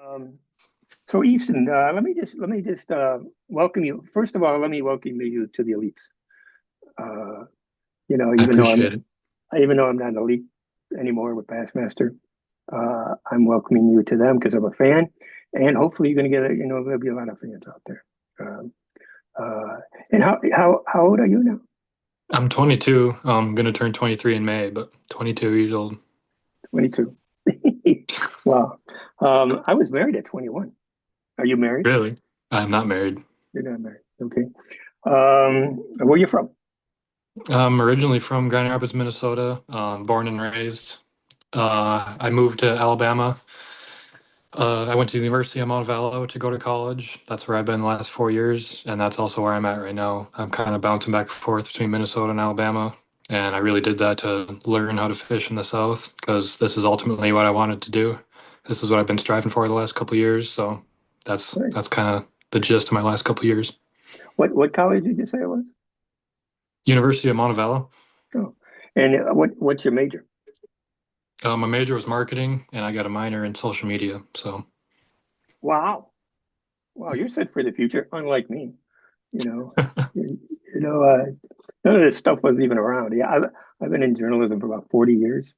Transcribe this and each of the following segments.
Um, so Easton, let me just welcome you. First of all, let me welcome you to the elites. Uh, you know, I even though appreciate it. even though I'm not an elite anymore with Bassmaster, I'm welcoming you to them because I'm a fan, and hopefully you're going to get there'll be a lot of fans out there. Um, uh, and how old are you now? I'm 22. I'm gonna turn 23 in May, but 22 years old. 22. Wow. I was married at 21. Are you married? Really? I'm not married. You're not married. Okay. Where are you from? I'm originally from Grand Rapids, Minnesota, born and raised. I moved to Alabama. I went to the University of Montevallo to go to college. That's where I've been the last 4 years, and that's also where I'm at right now. I'm kind of bouncing back and forth between Minnesota and Alabama, and I really did that to learn how to fish in the South because this is ultimately what I wanted to do. This is what I've been striving for the last couple of years, so that's kind of the gist of my last couple of years. What college did you say it was? University of Montevallo. Oh, and what's your major? My major was marketing, and I got a minor in social media. So Wow, wow, you're set for the future. Unlike me, you know, you know, none of this stuff was even around. Yeah, I've been in journalism for about 40 years,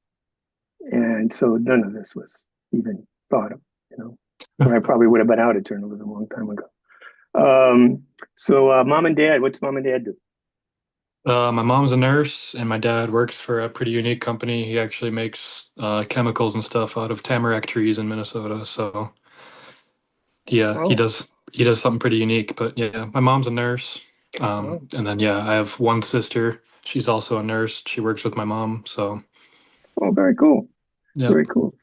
and so none of this was even thought of. You know, or I probably would have been out of journalism a long time ago. Mom and dad, what's mom and dad do? my mom's a nurse, and my dad works for a pretty unique company. He actually makes chemicals and stuff out of tamarack trees in Minnesota. So yeah, he Oh, does he does something pretty unique. But yeah, my mom's a nurse, oh, and then yeah, I have one sister. She's also a nurse. She works with my mom. So oh, very cool, yeah. very cool.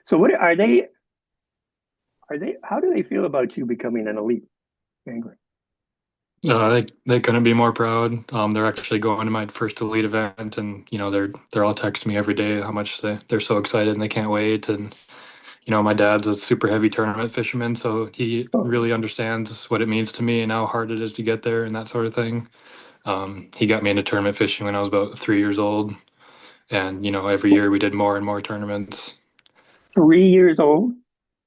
So what are they? Are they? How do they feel about you becoming an elite angler? They couldn't be more proud. They're actually going to my first elite event, and they're all texting me every day how much they're so excited and they can't wait. And my dad's a super heavy tournament fisherman, so he Oh, really understands what it means to me and how hard it is to get there and that sort of thing. He got me into tournament fishing when I was about 3 years old, and every year we did more and more tournaments. 3 years old?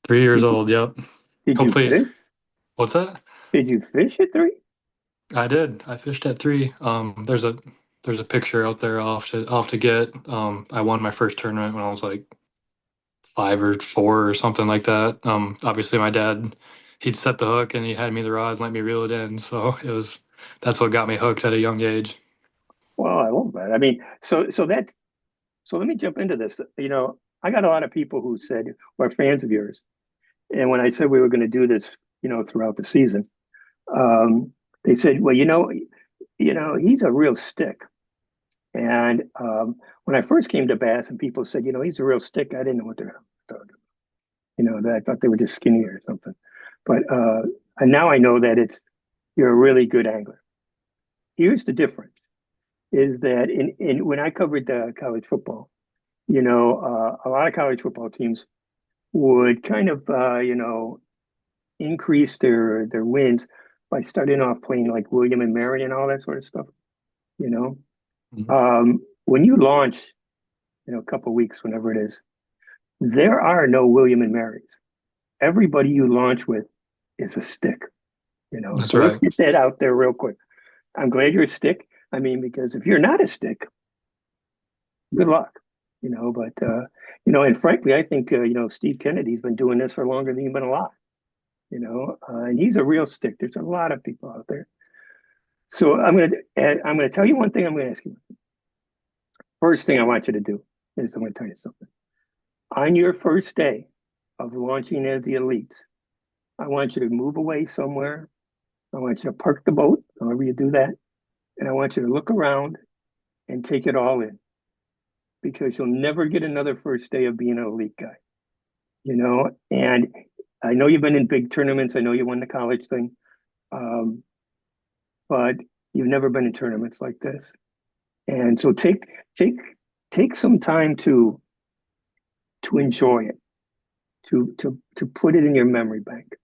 3 years Did you old, yep. did you Hopefully, fish? what's that? Did you fish at three? I did. I fished at three. There's a picture out there I'll have to get. I won my first tournament when I was like 5 or 4 or something like that. Obviously my dad, he'd set the hook and he had me the rod and let me reel it in. So that's what got me hooked at a young age. Well, I love that. I mean, so let me jump into this. I got a lot of people who said were fans of yours, and when I said we were going to do this, throughout the season, um, they said, well, he's a real stick. And when I first came to Bass, and people said, he's a real stick, I didn't know what they're talking about. That I thought they were just skinny or something. But and now I know that you're a really good angler. Here's the difference: is that in when I covered college football, a lot of college football teams would kind of increase their wins by starting off playing like William and Mary and all that sort of stuff. You know, Mhm. when you launch, a couple of weeks, whenever it is, there are no William and Marys. Everybody you launch with is a stick. That's So let's right. get that out there real quick. I'm glad you're a stick. I mean, because if you're not a stick, good luck. And frankly, I think Steve Kennedy's been doing this for longer than you've been alive. And he's a real stick. There's a lot of people out there. So I'm gonna tell you one thing. I'm gonna ask you. First thing I want you to do is I'm gonna tell you something. On your first day of launching as the elites, I want you to move away somewhere. I want you to park the boat, however you do that, and I want you to look around and take it all in because you'll never get another first day of being an elite guy. And I know you've been in big tournaments. I know you won the college thing. Um, but you've never been in tournaments like this. And so take take some time to enjoy it, to put it in your memory bank.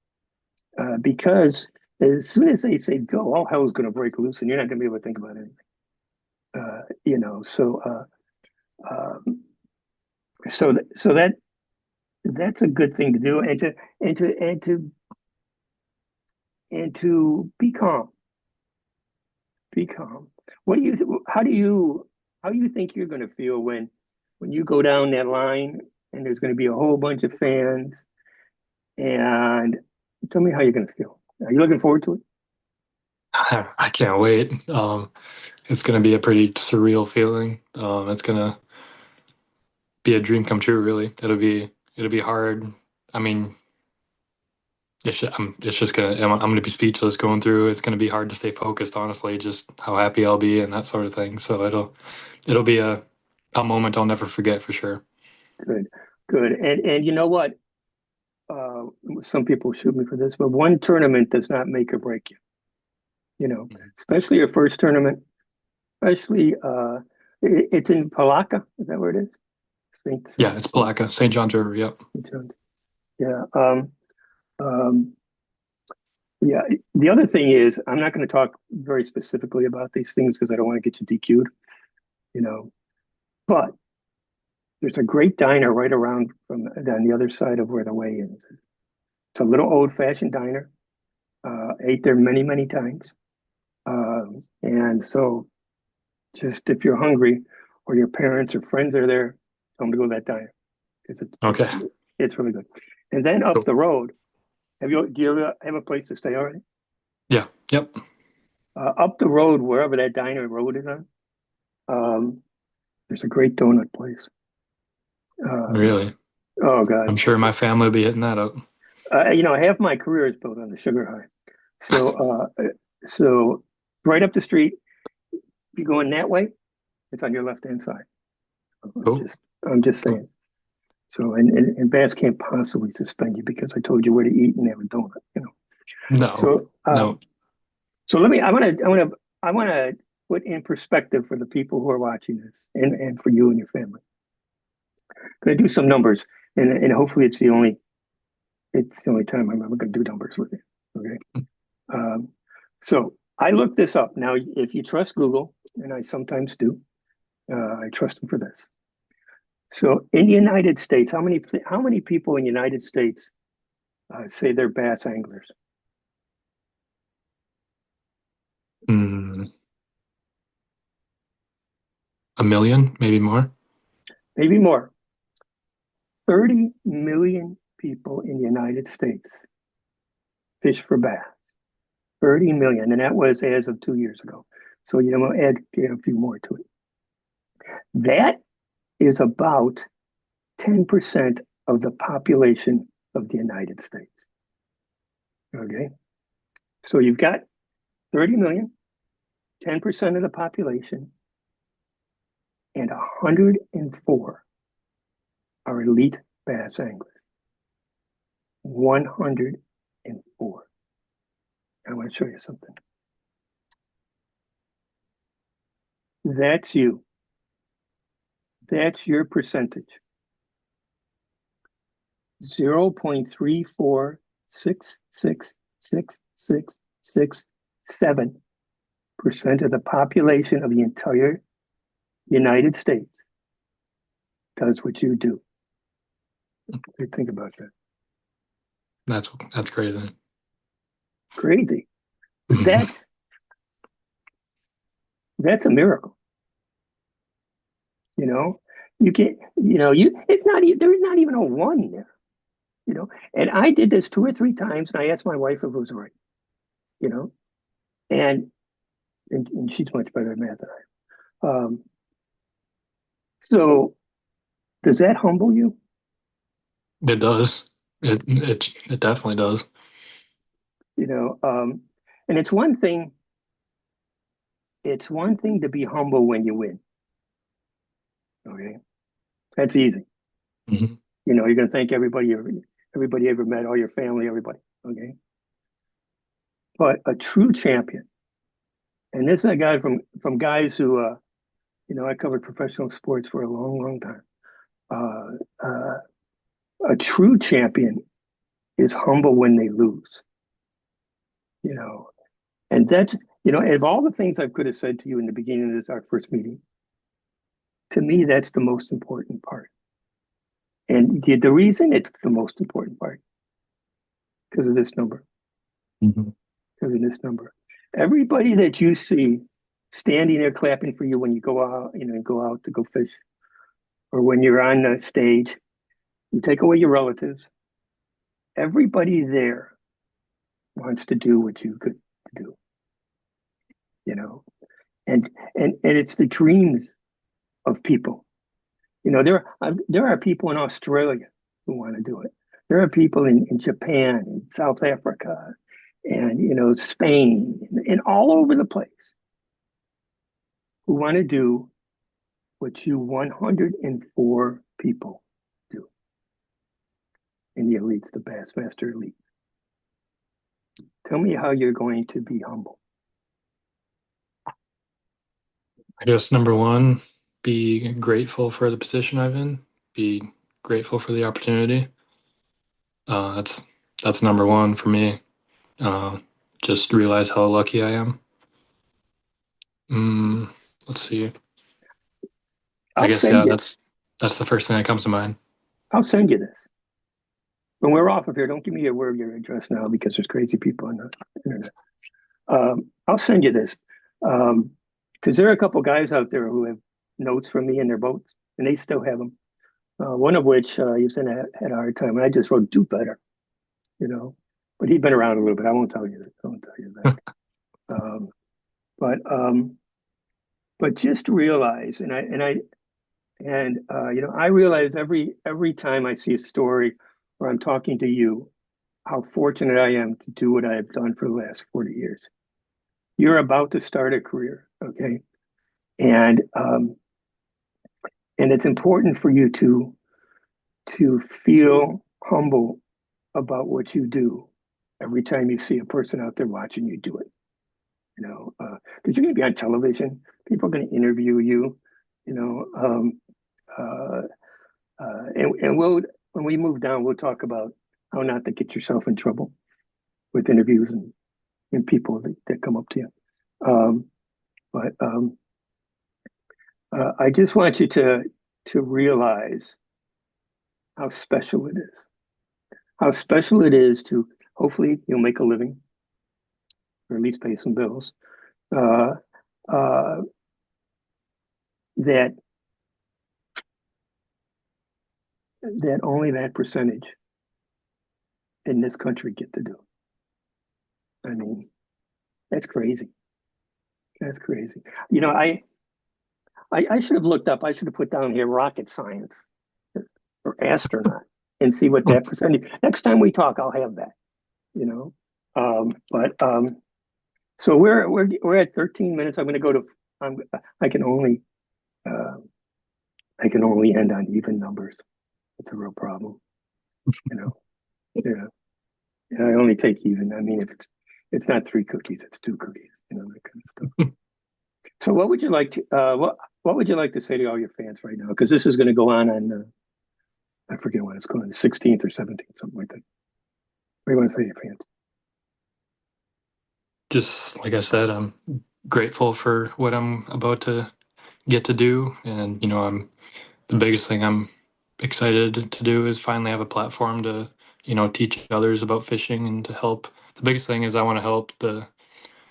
Because as soon as they say go, all hell's going to break loose, and you're not going to be able to think about anything. Um, so that's a good thing to do, and to be calm. Be calm. What do you? How do you think you're going to feel when you go down that line and there's going to be a whole bunch of fans? And tell me how you're going to feel. Are you looking forward to it? I can't wait. It's gonna be a pretty surreal feeling. It's gonna be a dream come true, really. It'll be hard. I mean, it's just I'm gonna be speechless going through. It's gonna be hard to stay focused, honestly, just how happy I'll be and that sort of thing. So it'll be a moment I'll never forget for sure. Good, good. And you know what? Uh, some people shoot me for this, but one tournament does not make or break you. You know, Mhm. especially your first tournament. Especially, it's in Palaka. Is that where it is? Yeah, it's Palaka, St. John's River. Yep. Saint John's. Yeah. Um, yeah. The other thing is, I'm not going to talk very specifically about these things because I don't want to get you DQ'd. You know, but there's a great diner right around from on the other side of where the weigh is. It's a little old-fashioned diner. Ate there many, many times. And so, just if you're hungry, or your parents or friends are there, tell them to go to that diner because Okay. it's really good. And then up Cool. the road, do you ever have a place to stay already? Yeah. Yep. Up the road, wherever that diner road is on, um, there's a great donut place. Um, Really. oh God, I'm sure my family will be hitting that up. half my career is built on the sugar high. So right up the street, if you're going that way, it's on your left hand side. I'm Cool. just I'm just Cool. saying. So and Bass can't possibly suspend you because I told you where to eat and have a donut. No. So No. so let me I want to put in perspective for the people who are watching this and for you and your family. I'm gonna do some numbers and hopefully it's the only time I'm ever gonna do numbers with you. Okay. Um, so I looked this up. Now, if you trust Google, and I sometimes do, I trust them for this. So in the United States, how many people in the United States say they're bass anglers? Mm, a million, maybe more. Maybe more. 30 million people in the United States fish for bass. 30 million, and that was as of 2 years ago. So add a few more to it. That is about 10% of the population of the United States. Okay. So you've got 30 million, 10% of the population, and 104 are elite bass anglers. 104. I want to show you something. That's you. That's your percentage. 0.34666667% of the population of the entire United States does what you do. Think about that. That's crazy. Crazy. That's that's a miracle. You know, you can it's not even there's not even a one there. And I did this 2 or 3 times, and I asked my wife if it was right. You know, and and she's much better at math than I am. So does that humble you? It does. It definitely does. You know, and it's one thing to be humble when you win. Okay, that's easy. Hmm. You're gonna thank everybody you ever met, all your family, everybody. Okay, but a true champion And this is a guy from guys who, I covered professional sports for a long, long time. A true champion is humble when they lose, you know, and that's, of all the things I could have said to you in the beginning of this, our first meeting, to me, that's the most important part. And the reason it's the most important part, because of this number, Mhm. because of this number. Everybody that you see standing there clapping for you when you go out, go out to go fish, or when you're on the stage, you take away your relatives. Everybody there wants to do what you could do, you know, and it's the dreams of people. There are people in Australia who want to do it. There are people in Japan, in South Africa, and Spain, and all over the place who want to do what you 104 people do in the elites, the Bassmaster Elite. Tell me how you're going to be humble. I guess number one, be grateful for the position I'm in. Be grateful for the opportunity. That's number one for me. Uh, just realize how lucky I am. Mm, let's see. I I'll guess send yeah, you. that's the first thing that comes to mind. I'll send you this. When we're off of here, don't give me your address now because there's crazy people on the internet. I'll send you this because there are a couple guys out there who have notes from me in their boats, and they still have them. One of which he was had a hard time, and I just wrote "do better," you know. But he'd been around a little bit. I won't tell you that. I won't tell you that. Um, but just realize, I realize every time I see a story or I'm talking to you, how fortunate I am to do what I have done for the last 40 years. You're about to start a career, okay? And it's important for you to feel humble about what you do every time you see a person out there watching you do it. Because you're going to be on television, people are going to interview you, you know, uh, and we'll when we move down, we'll talk about how not to get yourself in trouble with interviews and people that come up to you. Um, but I just want you to realize how special it is. How special it is to hopefully you'll make a living or at least pay some bills. Uh, uh, that only that percentage in this country get to do. I mean, that's crazy. That's crazy. I should have looked up. I should have put down here rocket science or astronaut and see what that percentage. Next time we talk, I'll have that. You know, but so we're at 13 minutes. I'm going to go to. I'm, I can only uh, I can only end on even numbers. It's a real problem. You know. Yeah. Yeah, I only take even. I mean, if it's not three cookies, it's two cookies. That kind of stuff. So, what would you like to what would you like to say to all your fans right now? Because this is going to go on I forget when it's going, the 16th or 17th, something like that. What do you want to say to your fans? Just like I said, I'm grateful for what I'm about to get to do, and I'm the biggest thing I'm excited to do is finally have a platform to teach others about fishing and to help. The biggest thing is I want to help the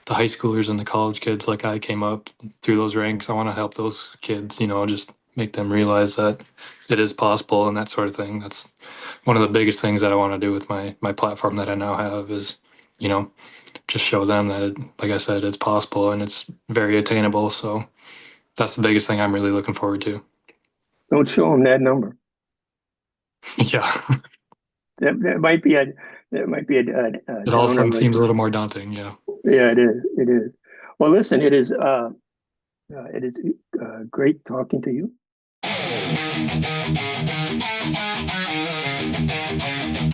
high schoolers and the college kids like I came up through those ranks. I want to help those kids, just make them realize that it is possible and that sort of thing. That's one of the biggest things that I want to do with my platform that I now have is, you know, just show them that, like I said, it's possible and it's very attainable. So that's the biggest thing I'm really looking forward to. Don't show them that number. Yeah, That might be a it all downer seems a later. little more daunting. Yeah. Yeah, it is. It is. Well, listen, it is great talking to you.